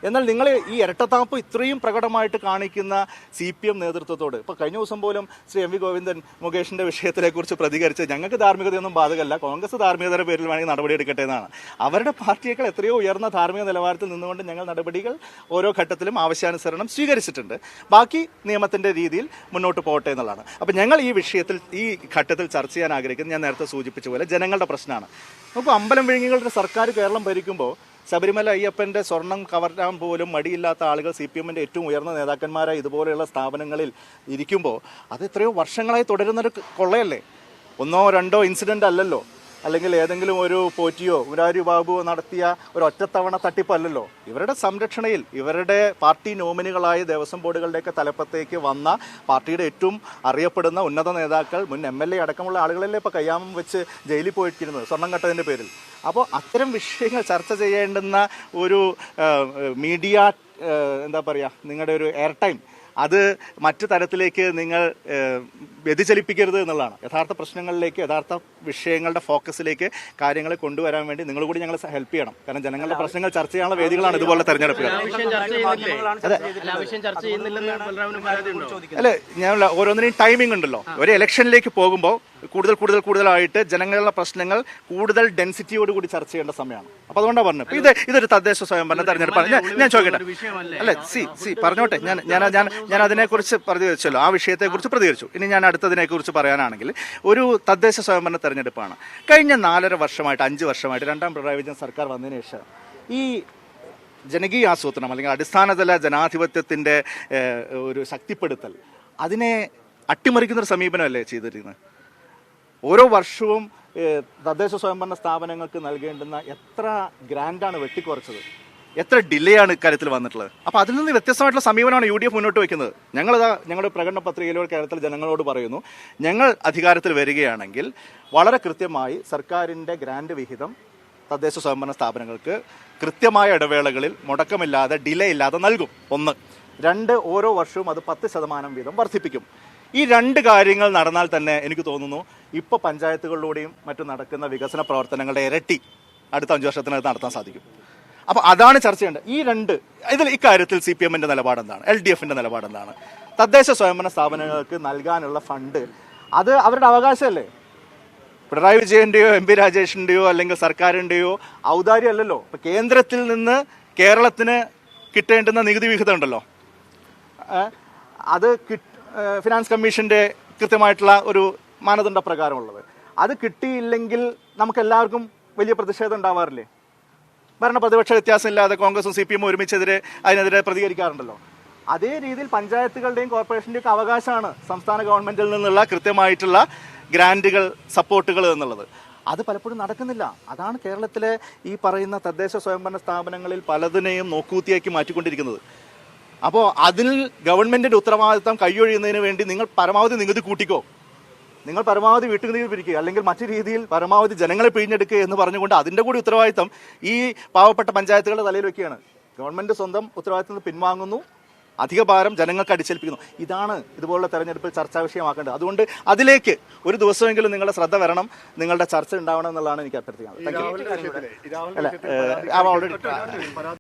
എന്നാൽ നിങ്ങൾ ഈ ഇരട്ടത്താപ്പ് ഇത്രയും പ്രകടമായിട്ട് കാണിക്കുന്ന CPM നേതൃത്വത്തോട് ഇപ്പോൾ കഴിഞ്ഞ ദിവസം പോലും ശ്രീ MV ഗോവിന്ദൻ മുകേഷിൻ്റെ വിഷയത്തെക്കുറിച്ച് പ്രതികരിച്ച് ഞങ്ങൾക്ക് ധാർമ്മികതയൊന്നും ബാധകമല്ല, കോൺഗ്രസ് ധാർമ്മികതയുടെ പേരിൽ വേണമെങ്കിൽ നടപടിയെടുക്കട്ടെ എന്നാണ്. അവരുടെ പാർട്ടിയേക്കാൾ എത്രയോ ഉയർന്ന ധാർമ്മിക നിലവാരത്തിൽ നിന്നുകൊണ്ട് ഞങ്ങൾ നടപടികൾ ഓരോ ഘട്ടത്തിലും ആവശ്യാനുസരണം സ്വീകരിച്ചിട്ടുണ്ട്. ബാക്കി നിയമത്തിൻ്റെ രീതിയിൽ മുന്നോട്ട് പോകട്ടെ എന്നുള്ളതാണ്. അപ്പോൾ ഞങ്ങൾ ഈ വിഷയത്തിൽ ഈ ഘട്ടത്തിൽ ചർച്ച ചെയ്യാൻ ആഗ്രഹിക്കുന്നത് ഞാൻ നേരത്തെ സൂചിപ്പിച്ച പോലെ ജനങ്ങളുടെ പ്രശ്നമാണ്. അപ്പോൾ അമ്പലം വിഴുങ്ങികളുടെ സർക്കാർ കേരളം ഭരിക്കുമ്പോൾ ശബരിമല അയ്യപ്പൻ്റെ സ്വർണം കവരാൻ പോലും മടിയില്ലാത്ത ആളുകൾ CPMൻ്റെ ഏറ്റവും ഉയർന്ന നേതാക്കന്മാരായി ഇതുപോലെയുള്ള സ്ഥാപനങ്ങളിൽ ഇരിക്കുമ്പോൾ അത് എത്രയോ വർഷങ്ങളായി തുടരുന്നൊരു കൊള്ളയല്ലേ? ഒന്നോ രണ്ടോ ഇൻസിഡൻ്റ് അല്ലല്ലോ, അല്ലെങ്കിൽ ഏതെങ്കിലും ഒരു പോറ്റിയോ മുരാരി ബാബുവോ നടത്തിയ ഒരു ഒറ്റത്തവണ തട്ടിപ്പല്ലല്ലോ. ഇവരുടെ സംരക്ഷണയിൽ ഇവരുടെ പാർട്ടി നോമിനികളായ ദേവസ്വം ബോർഡുകളുടെയൊക്കെ തലപ്പത്തേക്ക് വന്ന പാർട്ടിയുടെ ഏറ്റവും അറിയപ്പെടുന്ന ഉന്നത നേതാക്കൾ, മുൻ MLA അടക്കമുള്ള ആളുകളല്ലേ ഇപ്പോൾ കയ്യാമം വെച്ച് ജയിലിൽ പോയിരിക്കുന്നത് സ്വർണം കട്ടതിൻ്റെ പേരിൽ. അപ്പോൾ അത്തരം വിഷയങ്ങൾ ചർച്ച ചെയ്യേണ്ടുന്ന ഒരു മീഡിയ എന്താ പറയുക, നിങ്ങളുടെ ഒരു എയർ ടൈം അത് മറ്റു തരത്തിലേക്ക് നിങ്ങൾ വ്യതിചലിപ്പിക്കരുത് എന്നുള്ളതാണ്. യഥാർത്ഥ പ്രശ്നങ്ങളിലേക്ക്, യഥാർത്ഥ വിഷയങ്ങളുടെ ഫോക്കസിലേക്ക് കാര്യങ്ങളെ കൊണ്ടുവരാൻ വേണ്ടി നിങ്ങൾ കൂടി ഞങ്ങൾ ഹെൽപ്പ് ചെയ്യണം. കാരണം ജനങ്ങളുടെ പ്രശ്നങ്ങൾ ചർച്ച ചെയ്യാനുള്ള വേദികളാണ് ഇതുപോലെ തെരഞ്ഞെടുപ്പുകൾ. അല്ലെ, ഞാൻ ഓരോന്നിനെയും ടൈമിംഗ് ഉണ്ടല്ലോ. ഒരു ഇലക്ഷനിലേക്ക് പോകുമ്പോൾ കൂടുതലായിട്ട് ജനങ്ങളുടെ പ്രശ്നങ്ങൾ കൂടുതൽ ഡെൻസിറ്റിയോടുകൂടി ചർച്ച ചെയ്യേണ്ട സമയമാണ്. അപ്പോൾ അതുകൊണ്ടാണ് പറഞ്ഞത്. അപ്പോൾ ഇതൊരു തദ്ദേശ സ്വയംഭരണ തെരഞ്ഞെടുപ്പാണ്. ഞാൻ ചോദിക്കട്ടെ, അല്ലെ പറഞ്ഞോട്ടെ, ഞാൻ അതിനെക്കുറിച്ച് പ്രതികരിച്ചല്ലോ, ആ വിഷയത്തെക്കുറിച്ച് പ്രതികരിച്ചു. ഇനി ഞാൻ അടുത്തതിനെക്കുറിച്ച് പറയാനാണെങ്കിൽ ഒരു തദ്ദേശ സ്വയംഭരണ തെരഞ്ഞെടുപ്പാണ്. കഴിഞ്ഞ 4.5 വർഷമായിട്ട് 5 വർഷമായിട്ട് രണ്ടാം പിണറായി വിജയൻ സർക്കാർ വന്നതിന് ശേഷം ഈ ജനകീയ ആസൂത്രണം അല്ലെങ്കിൽ അടിസ്ഥാനതല ജനാധിപത്യത്തിൻ്റെ ഒരു ശക്തിപ്പെടുത്തൽ അതിനെ അട്ടിമറിക്കുന്നൊരു സമീപനമല്ലേ ചെയ്തിരിക്കുന്നത്? ഓരോ വർഷവും തദ്ദേശ സ്വയംഭരണ സ്ഥാപനങ്ങൾക്ക് നൽകേണ്ടുന്ന എത്ര ഗ്രാൻഡാണ് വെട്ടിക്കുറച്ചത്, എത്ര ഡിലേ ആണ് ഇക്കാര്യത്തിൽ വന്നിട്ടുള്ളത്. അപ്പോൾ അതിൽ നിന്ന് വ്യത്യസ്തമായിട്ടുള്ള സമീപനമാണ് UDF മുന്നോട്ട് വയ്ക്കുന്നത്. ഞങ്ങളുടെ പ്രകടന പത്രികയിലൂടെ കേരളത്തിലെ ജനങ്ങളോട് പറയുന്നു, ഞങ്ങൾ അധികാരത്തിൽ വരികയാണെങ്കിൽ വളരെ കൃത്യമായി സർക്കാരിൻ്റെ ഗ്രാൻഡ് വിഹിതം തദ്ദേശ സ്വയംഭരണ സ്ഥാപനങ്ങൾക്ക് കൃത്യമായ ഇടവേളകളിൽ മുടക്കമില്ലാതെ ഡിലേ ഇല്ലാതെ നൽകും. 1. 2, ഓരോ വർഷവും അത് 10% വീതം വർദ്ധിപ്പിക്കും. ഈ 2 കാര്യങ്ങൾ നടന്നാൽ തന്നെ എനിക്ക് തോന്നുന്നു ഇപ്പോൾ പഞ്ചായത്തുകളിലൂടെയും മറ്റും നടക്കുന്ന വികസന പ്രവർത്തനങ്ങളുടെ ഇരട്ടി അടുത്ത 5 വർഷത്തിനകത്ത് നടത്താൻ സാധിക്കും. അപ്പോൾ അതാണ് ചർച്ച ചെയ്യേണ്ടത്. ഇക്കാര്യത്തിൽ CPMൻ്റെ നിലപാടെന്താണ്, LDFൻ്റെ നിലപാടെന്താണ്? തദ്ദേശ സ്വയംഭരണ സ്ഥാപനങ്ങൾക്ക് നൽകാനുള്ള ഫണ്ട് അത് അവരുടെ അവകാശമല്ലേ? പിണറായി വിജയൻ്റെയോ MP രാജേഷിൻ്റെയോ അല്ലെങ്കിൽ സർക്കാരിൻ്റെയോ ഔദാര്യമല്ലല്ലോ. ഇപ്പോൾ കേന്ദ്രത്തിൽ നിന്ന് കേരളത്തിന് കിട്ടേണ്ടുന്ന നികുതി വിഹിതം ഉണ്ടല്ലോ, അത് ഫിനാൻസ് കമ്മീഷൻ്റെ കൃത്യമായിട്ടുള്ള ഒരു മാനദണ്ഡ പ്രകാരമുള്ളത്. അത് കിട്ടിയില്ലെങ്കിൽ നമുക്ക് എല്ലാവർക്കും വലിയ പ്രതിഷേധം ഉണ്ടാവാറില്ലേ? ഭരണ പ്രതിപക്ഷ വ്യത്യാസമില്ലാതെ കോൺഗ്രസും CPM അതിനെതിരെ പ്രതികരിക്കാറുണ്ടല്ലോ. അതേ രീതിയിൽ പഞ്ചായത്തുകളുടെയും കോർപ്പറേഷൻ്റെയും ഒക്കെ അവകാശമാണ് സംസ്ഥാന ഗവൺമെൻറ്റിൽ നിന്നുള്ള കൃത്യമായിട്ടുള്ള ഗ്രാൻറ്റുകൾ, സപ്പോർട്ടുകൾ എന്നുള്ളത്. അത് പലപ്പോഴും നടക്കുന്നില്ല. അതാണ് കേരളത്തിലെ ഈ പറയുന്ന തദ്ദേശ സ്വയംഭരണ സ്ഥാപനങ്ങളിൽ പലതിനെയും നോക്കൂത്തിയാക്കി മാറ്റിക്കൊണ്ടിരിക്കുന്നത്. അപ്പോൾ അതിൽ ഗവൺമെൻറ്റിൻ്റെ ഉത്തരവാദിത്തം കൈയൊഴിയുന്നതിന് വേണ്ടി നിങ്ങൾ പരമാവധി നികുതി കൂട്ടിക്കോ, നിങ്ങൾ പരമാവധി വീട്ടുനികുതി പിരിക്കുക, അല്ലെങ്കിൽ മറ്റു രീതിയിൽ പരമാവധി ജനങ്ങളെ പിഴിഞ്ഞെടുക്കുക എന്ന് പറഞ്ഞുകൊണ്ട് അതിൻ്റെ കൂടി ഉത്തരവാദിത്തം ഈ പാവപ്പെട്ട പഞ്ചായത്തുകളുടെ തലയിൽ വയ്ക്കുകയാണ്. ഗവൺമെൻറ് സ്വന്തം ഉത്തരവാദിത്തത്തിൽ പിൻവാങ്ങുന്നു, അധിക ഭാരം ജനങ്ങൾക്ക് അടിച്ചേൽപ്പിക്കുന്നു. ഇതാണ് ഇതുപോലുള്ള തെരഞ്ഞെടുപ്പിൽ ചർച്ചാ വിഷയമാക്കേണ്ടത്. അതുകൊണ്ട് അതിലേക്ക് ഒരു ദിവസമെങ്കിലും നിങ്ങളുടെ ശ്രദ്ധ വരണം, നിങ്ങളുടെ ചർച്ച ഉണ്ടാവണം എന്നുള്ളതാണ് എനിക്ക് അഭ്യർത്ഥിക്കുന്നത്. Thank you.